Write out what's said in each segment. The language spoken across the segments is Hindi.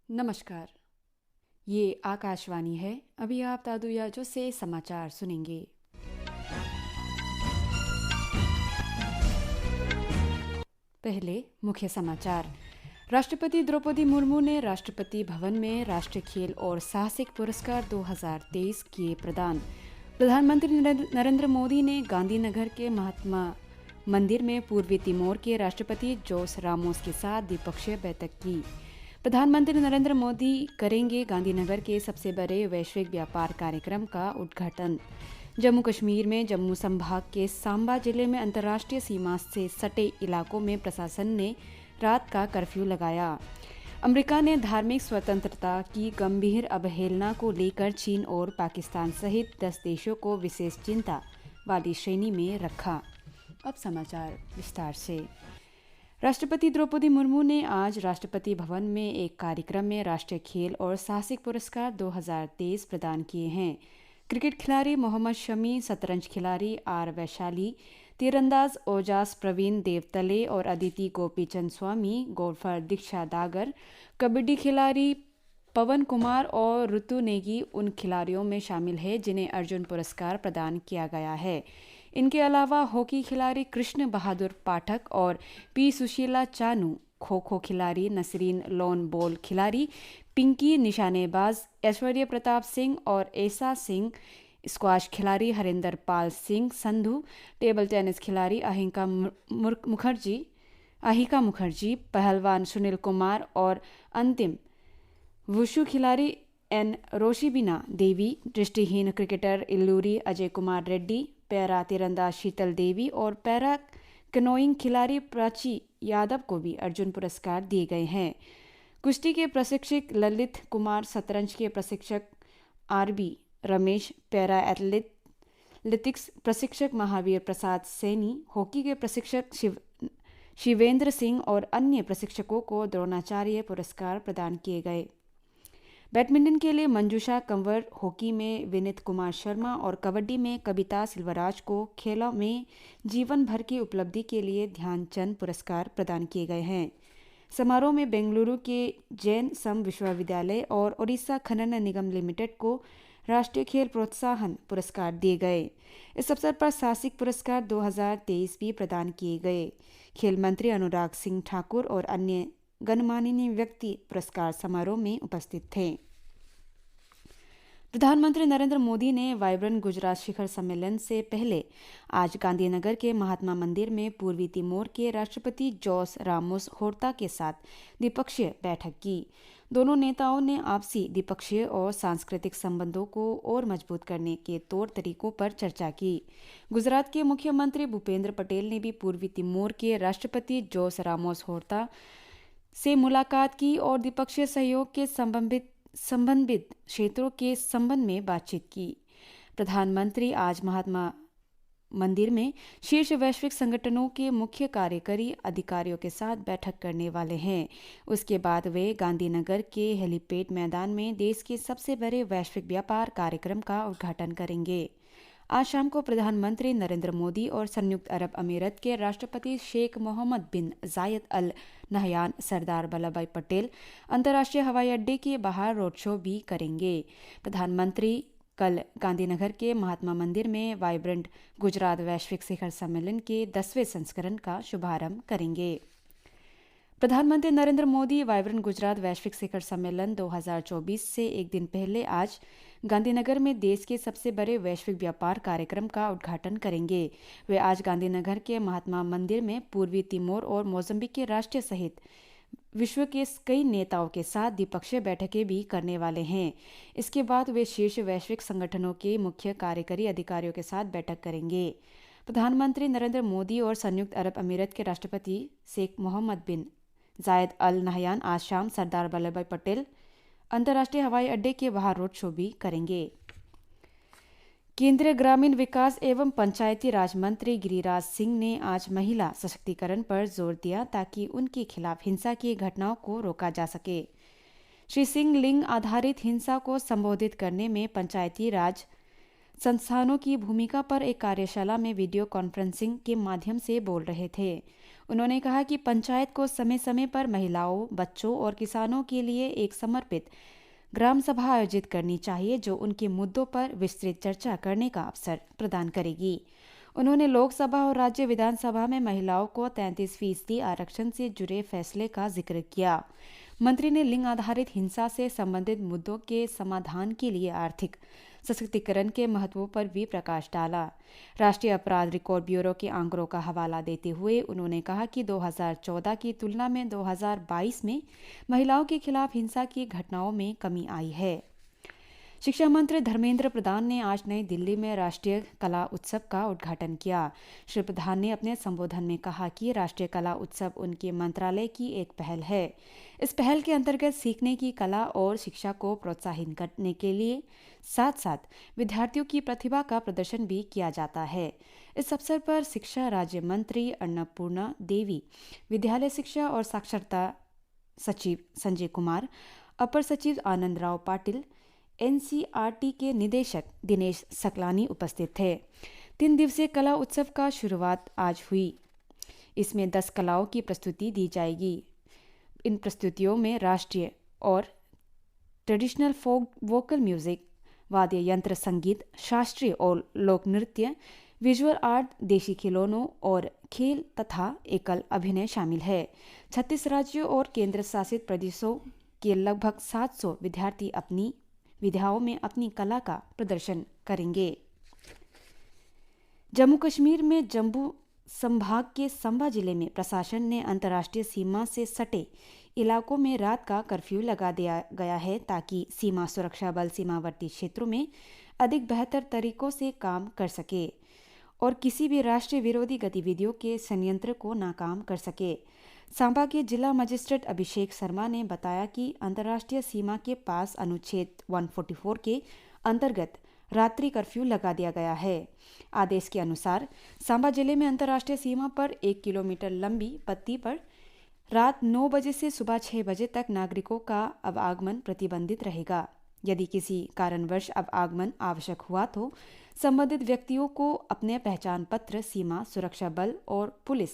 नमस्कार। ये आकाशवाणी है। अभी आप तादुयाजो से समाचार सुनेंगे। पहले मुख्य समाचार। राष्ट्रपति द्रौपदी मुर्मू ने राष्ट्रपति भवन में राष्ट्रीय खेल और साहसिक पुरस्कार 2023 किए प्रदान। प्रधानमंत्री नरेंद्र मोदी ने गांधीनगर के महात्मा मंदिर में पूर्वी तिमोर के राष्ट्रपति जोस रामोस के साथ द्विपक्षीय बैठक की। प्रधानमंत्री नरेंद्र मोदी करेंगे गांधीनगर के सबसे बड़े वैश्विक व्यापार कार्यक्रम का उद्घाटन। जम्मू कश्मीर में जम्मू संभाग के सांबा जिले में अंतर्राष्ट्रीय सीमा से सटे इलाकों में प्रशासन ने रात का कर्फ्यू लगाया। अमेरिका ने धार्मिक स्वतंत्रता की गंभीर अवहेलना को लेकर चीन और पाकिस्तान सहित 10 देशों को विशेष चिंता वाली श्रेणी में रखा। अब समाचार विस्तार से। राष्ट्रपति द्रौपदी मुर्मू ने आज राष्ट्रपति भवन में एक कार्यक्रम में राष्ट्रीय खेल और साहसिक पुरस्कार 2023 प्रदान किए हैं। क्रिकेट खिलाड़ी मोहम्मद शमी, शतरंज खिलाड़ी आर वैशाली, तीरंदाज ओजास प्रवीण देवतले और अदिति गोपीचंद स्वामी, गोल्फर दीक्षा दागर, कबड्डी खिलाड़ी पवन कुमार और ऋतु नेगी उन खिलाड़ियों में शामिल है जिन्हें अर्जुन पुरस्कार प्रदान किया गया है। इनके अलावा हॉकी खिलाड़ी कृष्ण बहादुर पाठक और पी सुशीला चानू, खो खो खिलाड़ी नसरीन लॉन बॉल खिलाड़ी पिंकी, निशानेबाज ऐश्वर्य प्रताप सिंह और ऐसा सिंह, स्क्वाश खिलाड़ी हरिंदर पाल सिंह संधू, टेबल टेनिस खिलाड़ी अहिका मुखर्जी, पहलवान सुनील कुमार और अंतिम वुशु खिलाड़ी एन रोशिबिना देवी, दृष्टिहीन क्रिकेटर इल्लूरी अजय कुमार रेड्डी, पैरा तीरंदाज शीतल देवी और पैरा कैनोइंग खिलाड़ी प्राची यादव को भी अर्जुन पुरस्कार दिए गए हैं। कुश्ती के प्रशिक्षक ललित कुमार, शतरंज के प्रशिक्षक आरबी रमेश, पैरा एथलेटिक्स प्रशिक्षक महावीर प्रसाद सैनी, हॉकी के प्रशिक्षक शिवेंद्र सिंह और अन्य प्रशिक्षकों को द्रोणाचार्य पुरस्कार प्रदान किए गए। बैडमिंटन के लिए मंजूषा कंवर, हॉकी में विनीत कुमार शर्मा और कबड्डी में कविता सिल्वराज को खेलों में जीवन भर की उपलब्धि के लिए ध्यानचंद पुरस्कार प्रदान किए गए हैं। समारोह में बेंगलुरु के जैन सम विश्वविद्यालय और ओडिशा खनन निगम लिमिटेड को राष्ट्रीय खेल प्रोत्साहन पुरस्कार दिए गए। इस अवसर पर साहसिक पुरस्कार 2023 भी प्रदान किए गए। खेल मंत्री अनुराग सिंह ठाकुर और अन्य गणमान्य व्यक्ति पुरस्कार समारोह में उपस्थित थे। प्रधानमंत्री नरेंद्र मोदी ने वाइब्रेंट गुजरात शिखर सम्मेलन से पहले आज गांधीनगर के महात्मा मंदिर में पूर्वी तिमोर के राष्ट्रपति जोस रामोस होर्ता के साथ द्विपक्षीय बैठक की। दोनों नेताओं ने आपसी द्विपक्षीय और सांस्कृतिक संबंधों को और मजबूत करने के तौर तरीकों पर चर्चा की। गुजरात के मुख्यमंत्री भूपेंद्र पटेल ने भी पूर्वी तिमोर के राष्ट्रपति जोस रामोस होर्ता से मुलाकात की और द्विपक्षीय सहयोग के संबंधित क्षेत्रों के संबंध में बातचीत की। प्रधानमंत्री आज महात्मा मंदिर में शीर्ष वैश्विक संगठनों के मुख्य कार्यकारी अधिकारियों के साथ बैठक करने वाले हैं। उसके बाद वे गांधीनगर के हेलीपैड मैदान में देश के सबसे बड़े वैश्विक व्यापार कार्यक्रम का उद्घाटन करेंगे। आज शाम को प्रधानमंत्री नरेंद्र मोदी और संयुक्त अरब अमीरत के राष्ट्रपति शेख मोहम्मद बिन जायद अल नहयान सरदार वल्लभ भाई पटेल अंतर्राष्ट्रीय हवाई अड्डे के बाहर रोड शो भी करेंगे। प्रधानमंत्री कल गांधीनगर के महात्मा मंदिर में वाइब्रेंट गुजरात वैश्विक शिखर सम्मेलन के 10वें संस्करण का शुभारंभ करेंगे। प्रधानमंत्री नरेंद्र मोदी वाइब्रेंट गुजरात वैश्विक शिखर सम्मेलन 2024 से एक दिन पहले आज गांधीनगर में देश के सबसे बड़े वैश्विक व्यापार कार्यक्रम का उद्घाटन करेंगे। वे आज गांधीनगर के महात्मा मंदिर में पूर्वी तिमोर और मोजाम्बिक के राष्ट्रीय सहित विश्व के कई नेताओं के साथ द्विपक्षीय बैठकें भी करने वाले हैं। इसके बाद वे शीर्ष वैश्विक संगठनों के मुख्य कार्यकारी अधिकारियों के साथ बैठक करेंगे। प्रधानमंत्री नरेंद्र मोदी और संयुक्त अरब अमीरत के राष्ट्रपति शेख मोहम्मद बिन जायद अल नहयान आज शाम सरदार वल्लभ भाई पटेल अंतर्राष्ट्रीय हवाई अड्डे के बाहर रोड शो भी करेंगे। केंद्रीय ग्रामीण विकास एवं पंचायती राज मंत्री गिरिराज सिंह ने आज महिला सशक्तिकरण पर जोर दिया ताकि उनके खिलाफ हिंसा की घटनाओं को रोका जा सके। श्री सिंह लिंग आधारित हिंसा को संबोधित करने में पंचायती राज संस्थानों की भूमिका पर एक कार्यशाला में वीडियो कॉन्फ्रेंसिंग के माध्यम से बोल रहे थे। उन्होंने कहा कि पंचायत को समय समय पर महिलाओं, बच्चों और किसानों के लिए एक समर्पित ग्राम सभा आयोजित करनी चाहिए जो उनके मुद्दों पर विस्तृत चर्चा करने का अवसर प्रदान करेगी। उन्होंने लोकसभा और राज्य विधानसभा में महिलाओं को 33% आरक्षण से जुड़े फैसले का जिक्र किया। मंत्री ने लिंग आधारित हिंसा से संबंधित मुद्दों के समाधान के लिए आर्थिक सशक्तिकरण के महत्व पर भी प्रकाश डाला। राष्ट्रीय अपराध रिकॉर्ड ब्यूरो के आंकड़ों का हवाला देते हुए उन्होंने कहा कि 2014 की तुलना में 2022 में महिलाओं के खिलाफ हिंसा की घटनाओं में कमी आई है। शिक्षा मंत्री धर्मेंद्र प्रधान ने आज नई दिल्ली में राष्ट्रीय कला उत्सव का उद्घाटन किया। श्री प्रधान ने अपने संबोधन में कहा कि राष्ट्रीय कला उत्सव उनके मंत्रालय की एक पहल है। इस पहल के अंतर्गत सीखने की कला और शिक्षा को प्रोत्साहित करने के लिए साथ साथ विद्यार्थियों की प्रतिभा का प्रदर्शन भी किया जाता है। इस अवसर पर शिक्षा राज्य मंत्री अन्नपूर्णा देवी, विद्यालय शिक्षा और साक्षरता सचिव संजय कुमार, अपर सचिव आनंद राव पाटिल, एनसीईआरटी के निदेशक दिनेश सकलानी उपस्थित थे। 3 दिवसीय कला उत्सव का शुरुआत आज हुई। इसमें 10 कलाओं की प्रस्तुति दी जाएगी। इन प्रस्तुतियों में राष्ट्रीय और ट्रेडिशनल फोक वोकल म्यूजिक, वाद्य यंत्र संगीत, शास्त्रीय और लोक नृत्य, विजुअल आर्ट, देशी खिलौनों और खेल तथा एकल अभिनय शामिल है। 36 राज्यों और केंद्र शासित प्रदेशों के लगभग 700 विद्यार्थी अपनी विधाओं में अपनी कला का प्रदर्शन करेंगे। जम्मू कश्मीर में जम्मू संभाग के संबा जिले में प्रशासन ने अंतर्राष्ट्रीय सीमा से सटे इलाकों में रात का कर्फ्यू लगा दिया गया है ताकि सीमा सुरक्षा बल सीमावर्ती क्षेत्रों में अधिक बेहतर तरीकों से काम कर सके और किसी भी राष्ट्रीय विरोधी गतिविधियों के संयंत्र को नाकाम कर सके। सांबा के जिला मजिस्ट्रेट अभिषेक शर्मा ने बताया कि अंतर्राष्ट्रीय सीमा के पास अनुच्छेद 144 के अंतर्गत रात्रि कर्फ्यू लगा दिया गया है। आदेश के अनुसार सांबा जिले में अंतर्राष्ट्रीय सीमा पर 1 किलोमीटर लंबी पट्टी पर रात 9 बजे से सुबह 6 बजे तक नागरिकों का आवागमन प्रतिबंधित रहेगा। यदि किसी कारणवश आवागमन आवश्यक हुआ तो संबंधित व्यक्तियों को अपने पहचान पत्र सीमा सुरक्षा बल और पुलिस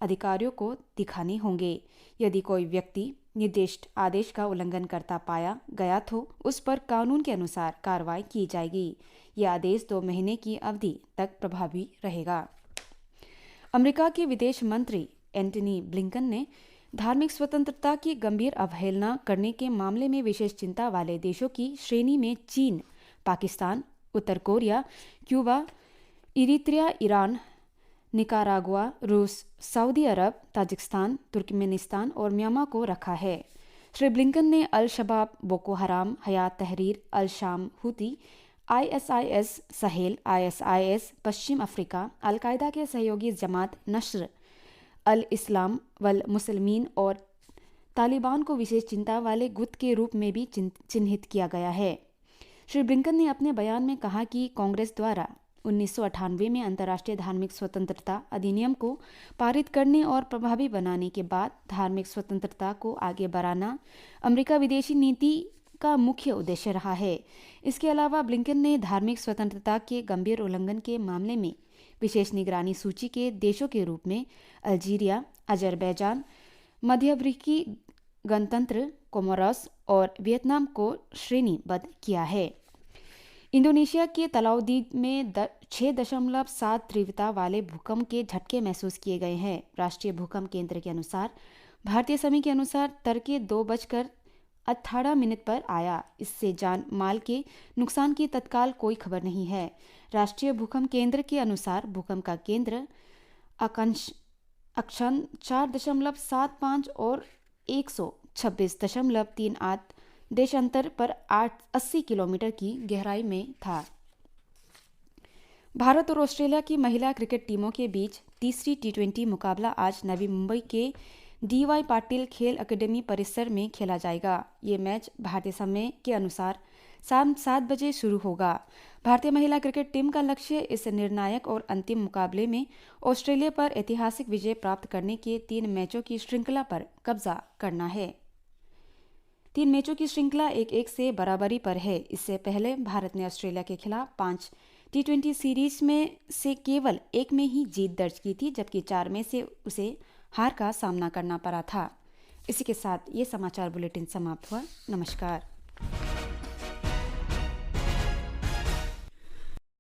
अधिकारियों को दिखाने होंगे। यदि कोई व्यक्ति निर्दिष्ट आदेश का उल्लंघन करता पाया गया तो उस पर कानून के अनुसार कार्रवाई की जाएगी। यह आदेश 2 महीने की अवधि तक प्रभावी रहेगा। अमेरिका के विदेश मंत्री एंटनी ब्लिंकन ने धार्मिक स्वतंत्रता की गंभीर अवहेलना करने के मामले में विशेष चिंता वाले देशों की श्रेणी में चीन, पाकिस्तान, उत्तर कोरिया, क्यूबा, इरित्रिया, ईरान, निकारागुआ, रूस, सऊदी अरब, ताजिकिस्तान, तुर्कमेनिस्तान और म्यांमार को रखा है। श्री ब्लिंकन ने अल शबाब, बोको हराम, हयात तहरीर अल शाम हुती, ISIS सहेल, ISIS पश्चिम अफ्रीका, अल कायदा के सहयोगी जमात नस्र अल इस्लाम वल मुसलमीन और तालिबान को विशेष चिंता वाले गुट के रूप में भी चिन्हित किया गया है। श्री ब्लिंकन ने अपने बयान में कहा कि कांग्रेस द्वारा 1998 में अंतर्राष्ट्रीय धार्मिक स्वतंत्रता अधिनियम को पारित करने और प्रभावी बनाने के बाद धार्मिक स्वतंत्रता को आगे बढ़ाना अमेरिका विदेशी नीति का मुख्य उद्देश्य रहा है। इसके अलावा ब्लिंकन ने धार्मिक स्वतंत्रता के गंभीर उल्लंघन के मामले में विशेष निगरानी सूची के देशों के रूप में अल्जीरिया, अजरबैजान, मध्य अफ्रीकी गणतंत्र, कोमोरोस और वियतनाम को श्रेणीबद्ध किया है। इंडोनेशिया के तलाउद्दीन में 6.7 तीव्रता वाले भूकंप के झटके महसूस किए गए हैं। राष्ट्रीय भूकंप केंद्र के अनुसार भारतीय समय के अनुसार तड़के 2:18 पर आया। इससे जान माल के नुकसान की तत्काल कोई खबर नहीं है। राष्ट्रीय भूकंप केंद्र के अनुसार भूकंप का केंद्र अक्षांश 4.75 और 126.38 देशांतर पर 80 किलोमीटर की गहराई में था। भारत और ऑस्ट्रेलिया की महिला क्रिकेट टीमों के बीच तीसरी T20 मुकाबला आज नवी मुंबई के DY पाटिल खेल अकेडमी परिसर में खेला जाएगा। ये मैच भारतीय समय के अनुसार शाम 7 बजे शुरू होगा। भारतीय महिला क्रिकेट टीम का लक्ष्य इस निर्णायक और अंतिम मुकाबले में ऑस्ट्रेलिया पर ऐतिहासिक विजय प्राप्त करने के 3 मैचों की श्रृंखला पर कब्जा करना है। 3 मैचों की श्रृंखला 1-1 से बराबरी पर है। इससे पहले भारत ने ऑस्ट्रेलिया के खिलाफ 5 T20 सीरीज में से केवल 1 में ही जीत दर्ज की थी, जबकि 4 में से उसे हार का सामना करना पड़ा था। इसी के साथ ये समाचार बुलेटिन समाप्त हुआ। नमस्कार।